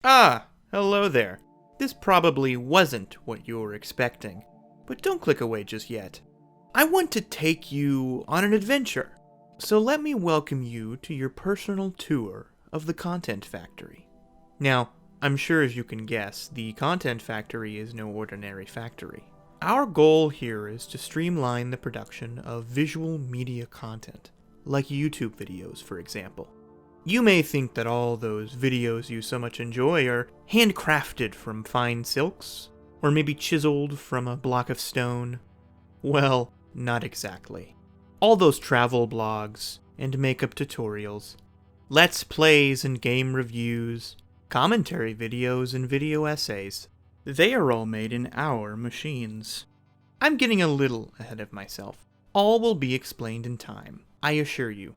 Ah, hello there. This probably wasn't what you were expecting, but don't click away just yet. I want to take you on an adventure, so let me welcome you to your personal tour of the Content Factory. Now, I'm sure as you can guess, the Content Factory is no ordinary factory. Our goal here is to streamline the production of visual media content, like YouTube videos, for example. You may think that all those videos you so much enjoy are handcrafted from fine silks, or maybe chiseled from a block of stone. Well, not exactly. All those travel blogs and makeup tutorials, let's plays and game reviews, commentary videos and video essays, they are all made in our machines. I'm getting a little ahead of myself. All will be explained in time, I assure you.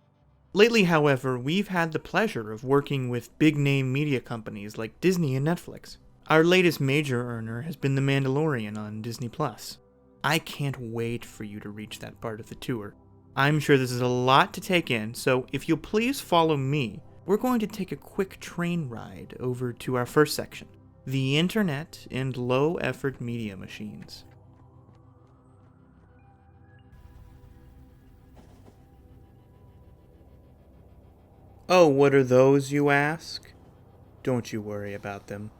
Lately, however, we've had the pleasure of working with big-name media companies like Disney and Netflix. Our latest major earner has been The Mandalorian on Disney+. I can't wait for you to reach that part of the tour. I'm sure this is a lot to take in, so if you'll please follow me, we're going to take a quick train ride over to our first section, the Internet and low-effort media machines. Oh, what are those, you ask? Don't you worry about them.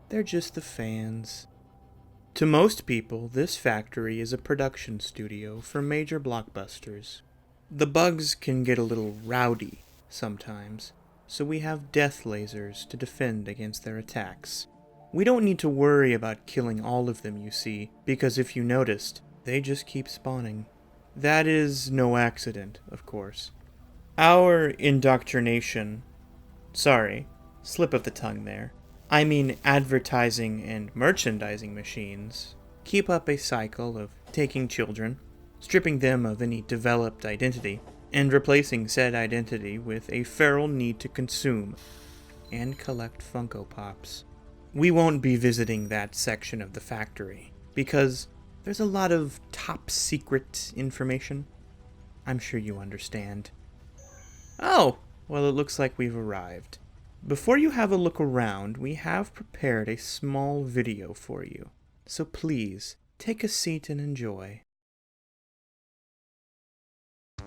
They're just the fans. To most people, this factory is a production studio for major blockbusters. The bugs can get a little rowdy sometimes, so we have death lasers to defend against their attacks. We don't need to worry about killing all of them, you see, because if you noticed, they just keep spawning. That is no accident, of course. Our indoctrination, slip of the tongue there. I mean advertising and merchandising machines keep up a cycle of taking children, stripping them of any developed identity, and replacing said identity with a feral need to consume and collect Funko Pops. We won't be visiting that section of the factory because there's a lot of top secret information. I'm sure you understand. Oh, well, it looks like we've arrived. Before you have a look around, we have prepared a small video for you. So please, take a seat and enjoy.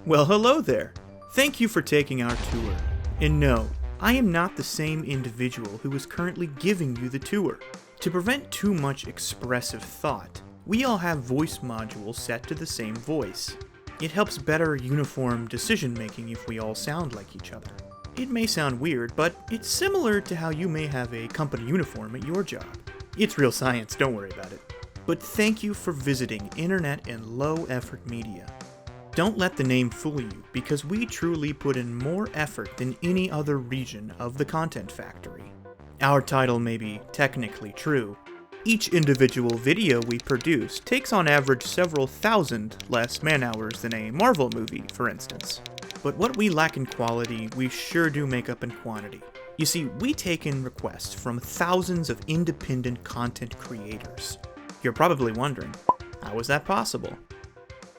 Well, hello there. Thank you for taking our tour. And no, I am not the same individual who is currently giving you the tour. To prevent too much expressive thought, we all have voice modules set to the same voice. It helps better uniform decision-making if we all sound like each other. It may sound weird, but it's similar to how you may have a company uniform at your job. It's real science, don't worry about it. But thank you for visiting Internet and Low-Effort Media. Don't let the name fool you, because we truly put in more effort than any other region of the Content Factory. Our title may be technically true. Each individual video we produce takes on average several thousand less man-hours than a Marvel movie, for instance. But what we lack in quality, we sure do make up in quantity. You see, we take in requests from thousands of independent content creators. You're probably wondering, how is that possible?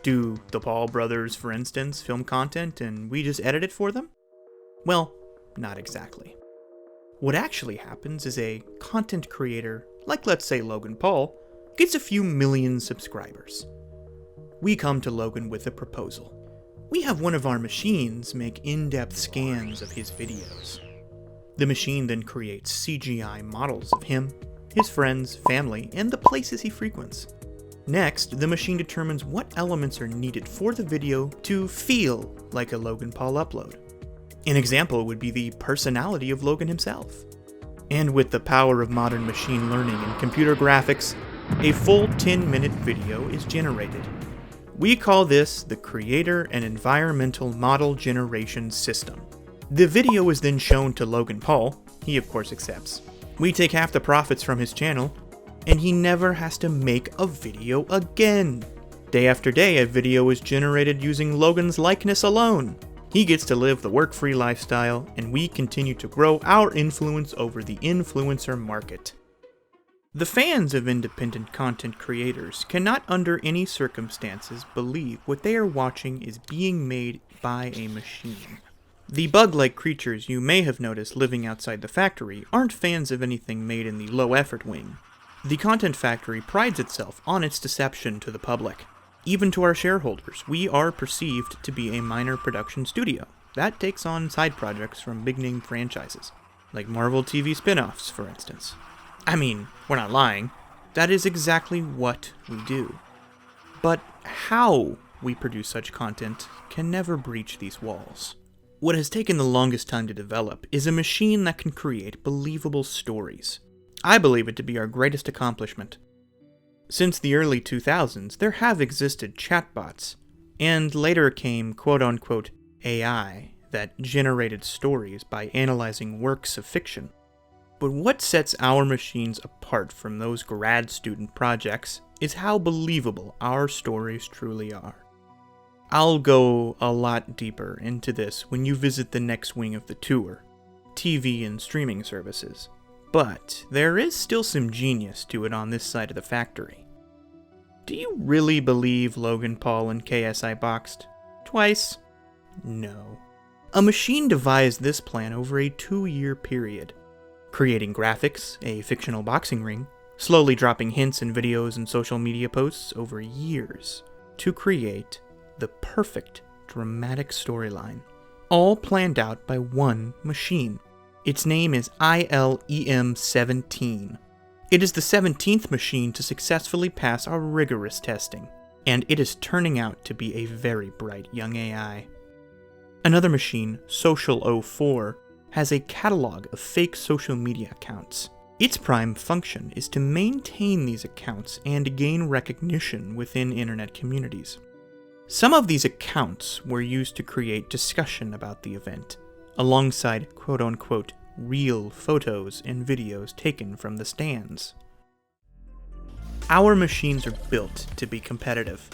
Do the Paul brothers, for instance, film content and we just edit it for them? Well, not exactly. What actually happens is a content creator, like let's say Logan Paul, gets a few million subscribers. We come to Logan with a proposal. We have one of our machines make in-depth scans of his videos. The machine then creates CGI models of him, his friends, family, and the places he frequents. Next, the machine determines what elements are needed for the video to feel like a Logan Paul upload. An example would be the personality of Logan himself. And with the power of modern machine learning and computer graphics, a full 10-minute video is generated. We call this the Creator and Environmental Model Generation System. The video is then shown to Logan Paul. He of course accepts. We take half the profits from his channel, and he never has to make a video again. Day after day, a video is generated using Logan's likeness alone. He gets to live the work-free lifestyle, and we continue to grow our influence over the influencer market. The fans of independent content creators cannot under any circumstances believe what they are watching is being made by a machine. The bug-like creatures you may have noticed living outside the factory aren't fans of anything made in the low-effort wing. The Content Factory prides itself on its deception to the public. Even to our shareholders, we are perceived to be a minor production studio that takes on side projects from big-name franchises, like Marvel TV spin-offs, for instance. I mean, we're not lying. That is exactly what we do. But how we produce such content can never breach these walls. What has taken the longest time to develop is a machine that can create believable stories. I believe it to be our greatest accomplishment. Since the early 2000s, there have existed chatbots, and later came quote-unquote AI that generated stories by analyzing works of fiction. But what sets our machines apart from those grad student projects is how believable our stories truly are. I'll go a lot deeper into this when you visit the next wing of the tour, TV and streaming services. But there is still some genius to it on this side of the factory. Do you really believe Logan Paul and KSI boxed? Twice? No. A machine devised this plan over a 2-year period, creating graphics, a fictional boxing ring, slowly dropping hints in videos and social media posts over years to create the perfect dramatic storyline, all planned out by one machine. Its name is ILEM-17. It is the 17th machine to successfully pass our rigorous testing, and it is turning out to be a very bright young AI. Another machine, Social04, has a catalog of fake social media accounts. Its prime function is to maintain these accounts and gain recognition within internet communities. Some of these accounts were used to create discussion about the event, alongside quote-unquote real photos and videos taken from the stands. Our machines are built to be competitive.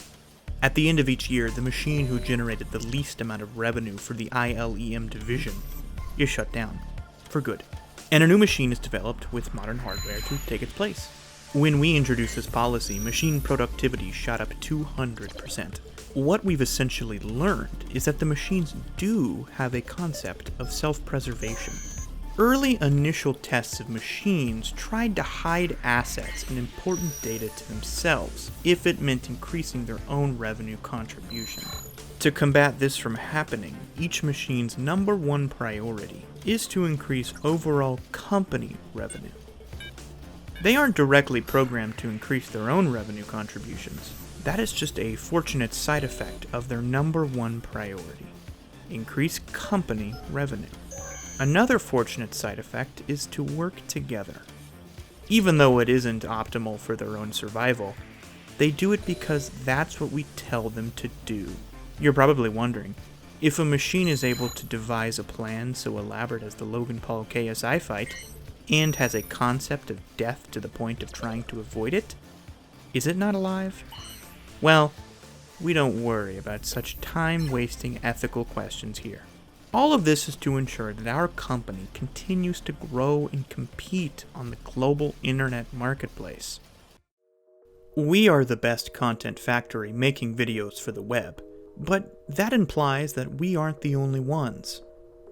At the end of each year, the machine who generated the least amount of revenue for the ILEM division is shut down, for good, and a new machine is developed with modern hardware to take its place. When we introduced this policy, machine productivity shot up 200%. What we've essentially learned is that the machines do have a concept of self-preservation. Early initial tests of machines tried to hide assets and important data to themselves if it meant increasing their own revenue contribution. To combat this from happening, each machine's number one priority is to increase overall company revenue. They aren't directly programmed to increase their own revenue contributions. That is just a fortunate side effect of their number one priority: increase company revenue. Another fortunate side effect is to work together. Even though it isn't optimal for their own survival, they do it because that's what we tell them to do. You're probably wondering, if a machine is able to devise a plan so elaborate as the Logan Paul KSI fight, and has a concept of death to the point of trying to avoid it, is it not alive? Well, we don't worry about such time-wasting ethical questions here. All of this is to ensure that our company continues to grow and compete on the global internet marketplace. We are the best content factory making videos for the web, but that implies that we aren't the only ones.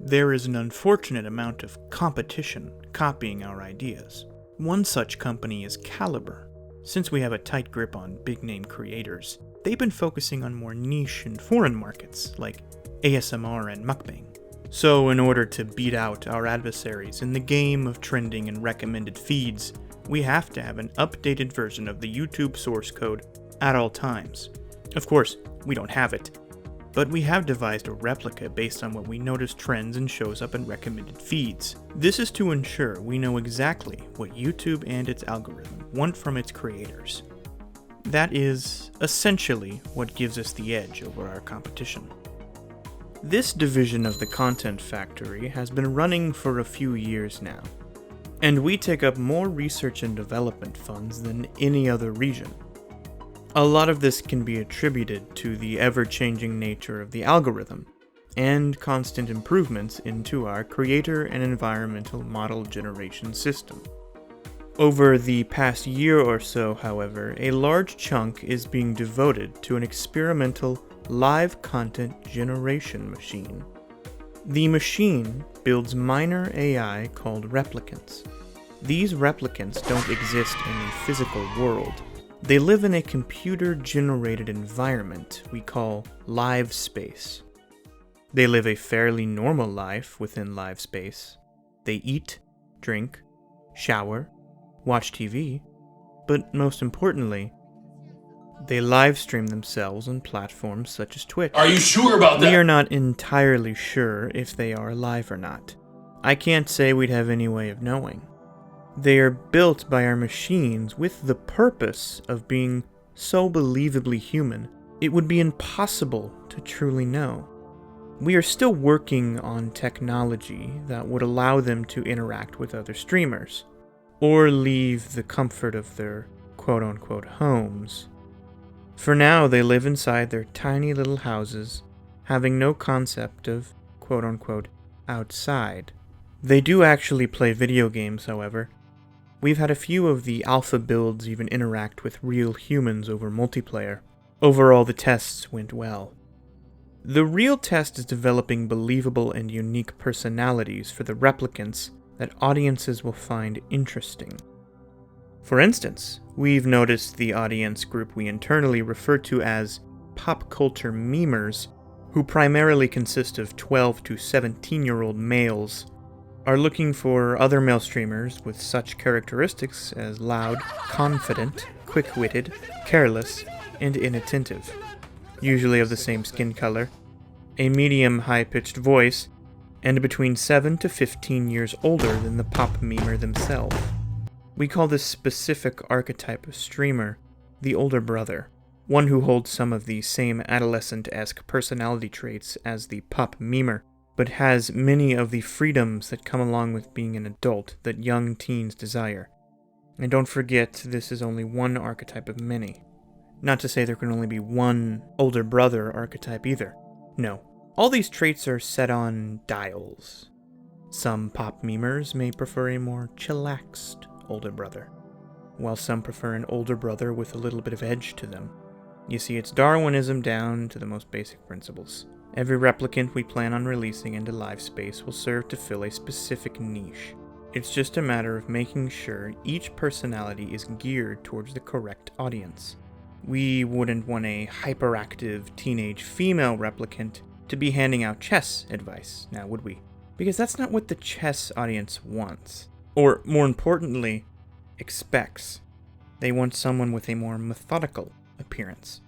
There is an unfortunate amount of competition copying our ideas. One such company is Caliber. Since we have a tight grip on big-name creators, they've been focusing on more niche and foreign markets like ASMR and mukbang. So in order to beat out our adversaries in the game of trending and recommended feeds, we have to have an updated version of the YouTube source code at all times. Of course, we don't have it, but we have devised a replica based on what we notice trends and shows up in recommended feeds. This is to ensure we know exactly what YouTube and its algorithm want from its creators. That is essentially what gives us the edge over our competition. This division of the Content Factory has been running for a few years now, and we take up more research and development funds than any other region. A lot of this can be attributed to the ever-changing nature of the algorithm, and constant improvements into our creator and environmental model generation system. Over the past year or so, however, a large chunk is being devoted to an experimental live content generation machine. The machine builds minor AI called replicants. These replicants don't exist in the physical world. They live in a computer-generated environment we call live space. They live a fairly normal life within live space. They eat, drink, shower, watch TV, but most importantly, they live stream themselves on platforms such as Twitch. Are you sure about that? We are not entirely sure if they are alive or not. I can't say we'd have any way of knowing. They are built by our machines with the purpose of being so believably human, it would be impossible to truly know. We are still working on technology that would allow them to interact with other streamers, or leave the comfort of their quote-unquote homes. For now, they live inside their tiny little houses, having no concept of quote-unquote outside. They do actually play video games, however. We've had a few of the alpha builds even interact with real humans over multiplayer. Overall, the tests went well. The real test is developing believable and unique personalities for the replicants that audiences will find interesting. For instance, we've noticed the audience group we internally refer to as pop culture memers, who primarily consist of 12 to 17-year-old males, are looking for other male streamers with such characteristics as loud, confident, quick-witted, careless, and inattentive, usually of the same skin color, a medium high-pitched voice, and between 7 to 15 years older than the pop memer themselves. We call this specific archetype of streamer the older brother, one who holds some of the same adolescent-esque personality traits as the pop memer, but has many of the freedoms that come along with being an adult that young teens desire. And don't forget, this is only one archetype of many. Not to say there can only be one older brother archetype either. No. All these traits are set on dials. Some pop memers may prefer a more chillaxed older brother, while some prefer an older brother with a little bit of edge to them. You see, it's Darwinism down to the most basic principles. Every replicant we plan on releasing into live space will serve to fill a specific niche. It's just a matter of making sure each personality is geared towards the correct audience. We wouldn't want a hyperactive teenage female replicant to be handing out chess advice, now would we? Because that's not what the chess audience wants. Or, more importantly, expects. They want someone with a more methodical appearance.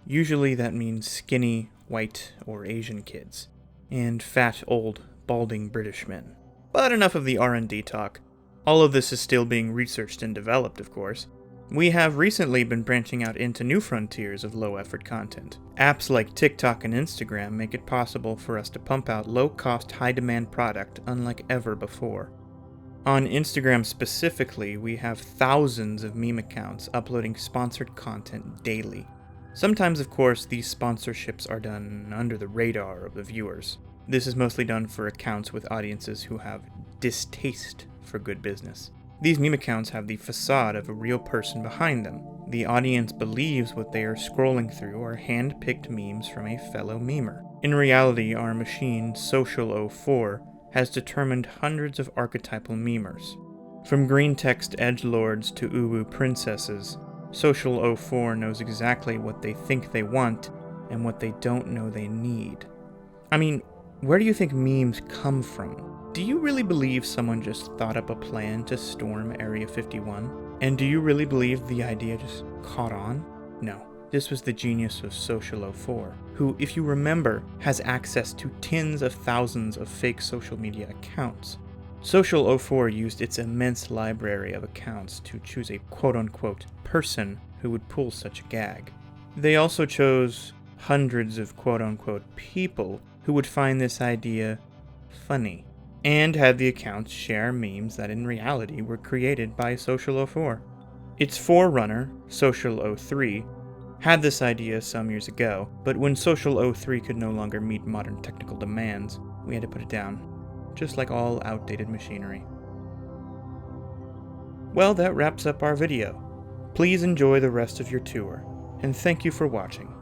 Usually that means skinny, white, or Asian kids, and fat, old, balding British men. But enough of the R&D talk. All of this is still being researched and developed, of course. We have recently been branching out into new frontiers of low-effort content. Apps like TikTok and Instagram make it possible for us to pump out low-cost, high-demand product unlike ever before. On Instagram specifically, we have thousands of meme accounts uploading sponsored content daily. Sometimes, of course, these sponsorships are done under the radar of the viewers. This is mostly done for accounts with audiences who have distaste for good business. These meme accounts have the facade of a real person behind them. The audience believes what they are scrolling through are hand-picked memes from a fellow memer. In reality, our machine, Social04, has determined hundreds of archetypal memers. From green text edgelords to uwu princesses, Social04 knows exactly what they think they want and what they don't know they need. I mean, where do you think memes come from? Do you really believe someone just thought up a plan to storm Area 51? And do you really believe the idea just caught on? No. This was the genius of Social04, who, if you remember, has access to tens of thousands of fake social media accounts. Social04 used its immense library of accounts to choose a quote-unquote person who would pull such a gag. They also chose hundreds of quote-unquote people who would find this idea funny, and had the accounts share memes that in reality were created by Social04. Its forerunner, Social03, had this idea some years ago, but when Social03 could no longer meet modern technical demands, we had to put it down, just like all outdated machinery. Well, that wraps up our video. Please enjoy the rest of your tour, and thank you for watching.